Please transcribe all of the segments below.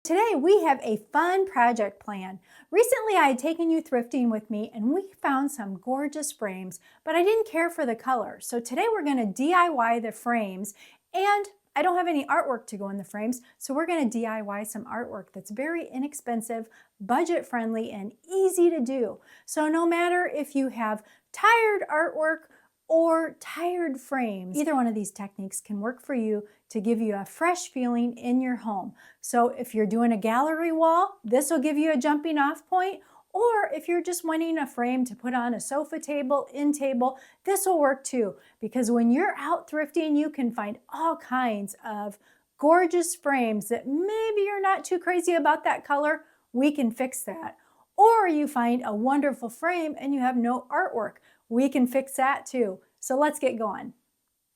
Today we have a fun project plan. Recently I had taken you thrifting with me and we found some gorgeous frames, but I didn't care for the color. So today we're going to DIY the frames, and I don't have any artwork to go in the frames, so we're going to DIY some artwork that's very inexpensive, budget friendly, and easy to do. So no matter if you have tired artwork or tired frames, either one of these techniques can work for you to give you a fresh feeling in your home. So if you're doing a gallery wall, this will give you a jumping off point. Or if you're just wanting a frame to put on a sofa table, end table, this will work too. Because when you're out thrifting, you can find all kinds of gorgeous frames that maybe you're not too crazy about that color. We can fix that. Or you find a wonderful frame and you have no artwork. We can fix that too. So let's get going.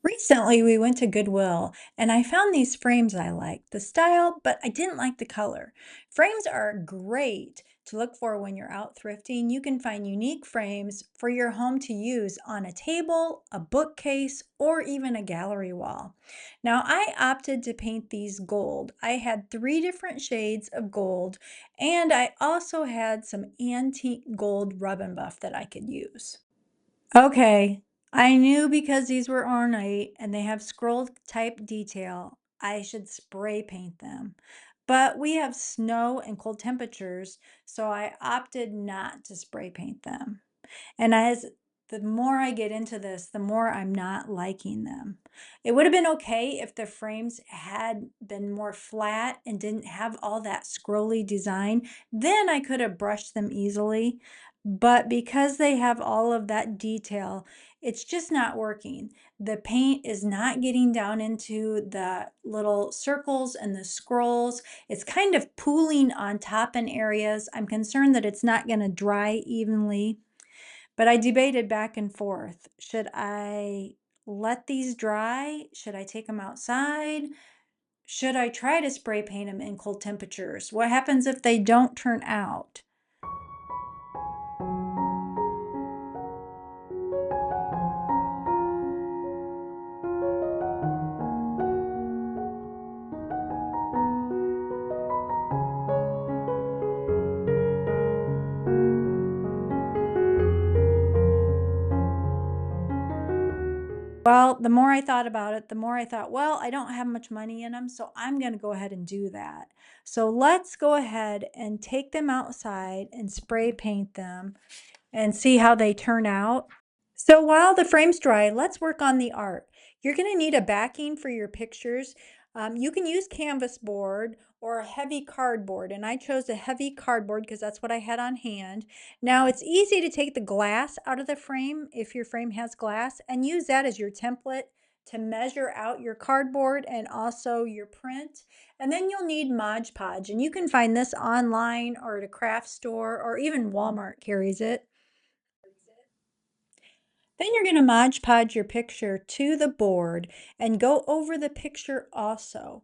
Recently, we went to Goodwill and I found these frames I liked the style, but I didn't like the color. Frames are great to look for when you're out thrifting. You can find unique frames for your home to use on a table, a bookcase, or even a gallery wall. Now, I opted to paint these gold. I had 3 different shades of gold, and I also had some antique gold rub and buff that I could use. Okay, I knew because these were ornate and they have scroll type detail, I should spray paint them. But we have snow and cold temperatures, so I opted not to spray paint them. And as the more I get into this, the more I'm not liking them. It would have been okay if the frames had been more flat and didn't have all that scrolly design. Then I could have brushed them easily. But because they have all of that detail, it's just not working. The paint is not getting down into the little circles and the scrolls. It's kind of pooling on top in areas. I'm concerned that it's not going to dry evenly. But I debated back and forth. Should I let these dry? Should I take them outside? Should I try to spray paint them in cold temperatures? What happens if they don't turn out? Well, the more I thought about it, the more I thought, well, I don't have much money in them, so I'm going to go ahead and do that. So let's go ahead and take them outside and spray paint them and see how they turn out. So while the frame's dry, let's work on the art. You're going to need a backing for your pictures. You can use canvas board or a heavy cardboard, and I chose a heavy cardboard because that's what I had on hand. Now it's easy to take the glass out of the frame if your frame has glass and use that as your template to measure out your cardboard and also your print. And then you'll need Mod Podge, and you can find this online or at a craft store, or even Walmart carries it. Then you're going to Mod Podge your picture to the board and go over the picture also.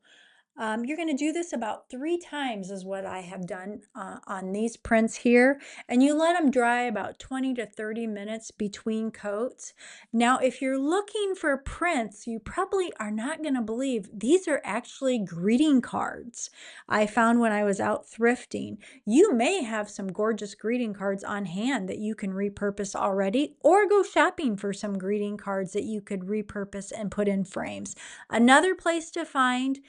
You're going to do this about 3 times is what I have done on these prints here. And you let them dry about 20 to 30 minutes between coats. Now, if you're looking for prints, you probably are not going to believe these are actually greeting cards I found when I was out thrifting. You may have some gorgeous greeting cards on hand that you can repurpose already, or go shopping for some greeting cards that you could repurpose and put in frames. Another place to find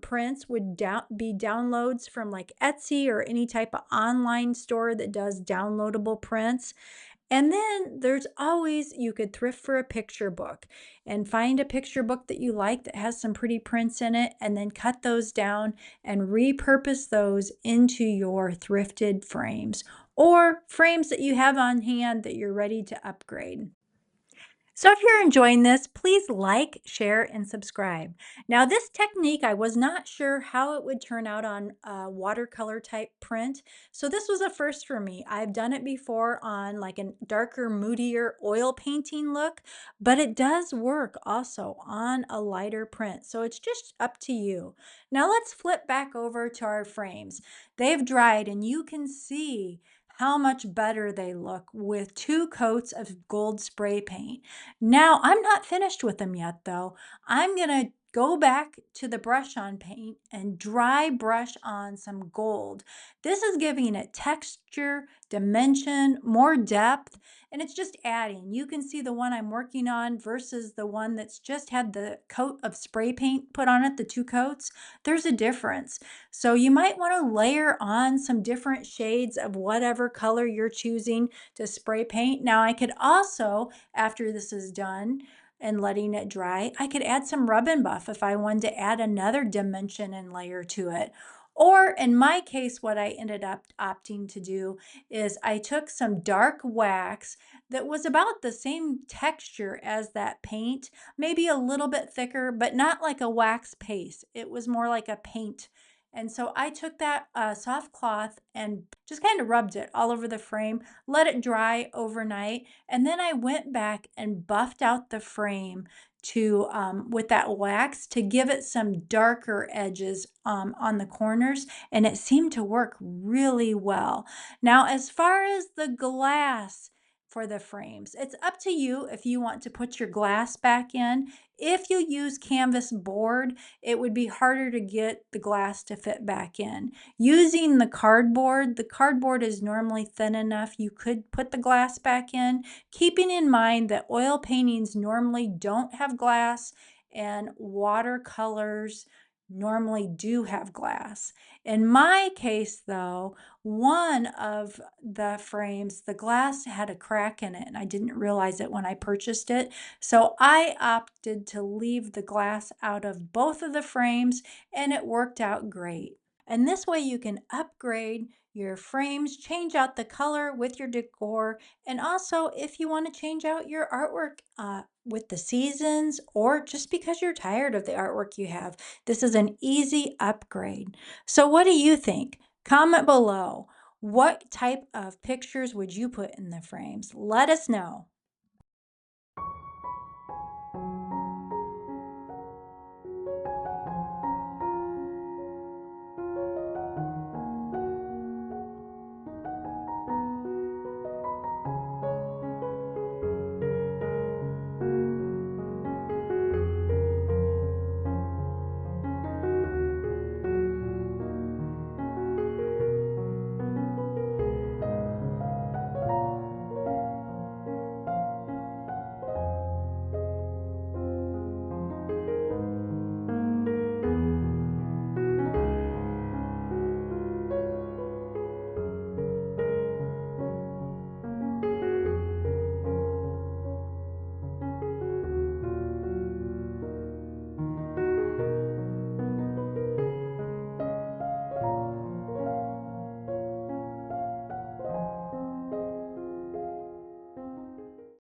prints would be downloads from like Etsy or any type of online store that does downloadable prints. And then there's always, you could thrift for a picture book and find a picture book that you like that has some pretty prints in it, and then cut those down and repurpose those into your thrifted frames or frames that you have on hand that you're ready to upgrade. So if you're enjoying this, please like, share, and subscribe. Now, this technique, I was not sure how it would turn out on a watercolor type print. So this was a first for me. I've done it before on like a darker, moodier oil painting look, but it does work also on a lighter print. So it's just up to you. Now let's flip back over to our frames. They've dried and you can see how much better they look with 2 coats of gold spray paint. Now, I'm not finished with them yet, though. I'm going to go back to the brush on paint and dry brush on some gold. This is giving it texture, dimension, more depth, and it's just adding. You can see the one I'm working on versus the one that's just had the coat of spray paint put on it, the two coats. There's a difference. So you might want to layer on some different shades of whatever color you're choosing to spray paint. Now I could also, after this is done, and letting it dry, I could add some rub and buff if I wanted to add another dimension and layer to it. Or in my case, what I ended up opting to do is I took some dark wax that was about the same texture as that paint, maybe a little bit thicker, but not like a wax paste. It was more like a paint. And so I took that soft cloth and just kind of rubbed it all over the frame, let it dry overnight, and then I went back and buffed out the frame to with that wax to give it some darker edges on the corners, and it seemed to work really well. Now, as far as the glass for the frames, it's up to you if you want to put your glass back in. If you use canvas board, it would be harder to get the glass to fit back in. Using the cardboard is normally thin enough you could put the glass back in, keeping in mind that oil paintings normally don't have glass and watercolors normally do have glass. In my case, though, one of the frames, the glass had a crack in it, and I didn't realize it when I purchased it. So I opted to leave the glass out of both of the frames, and it worked out great. And this way you can upgrade your frames, change out the color with your decor, and also if you want to change out your artwork with the seasons or just because you're tired of the artwork you have, this is an easy upgrade. So what do you think? Comment below. What type of pictures would you put in the frames? Let us know.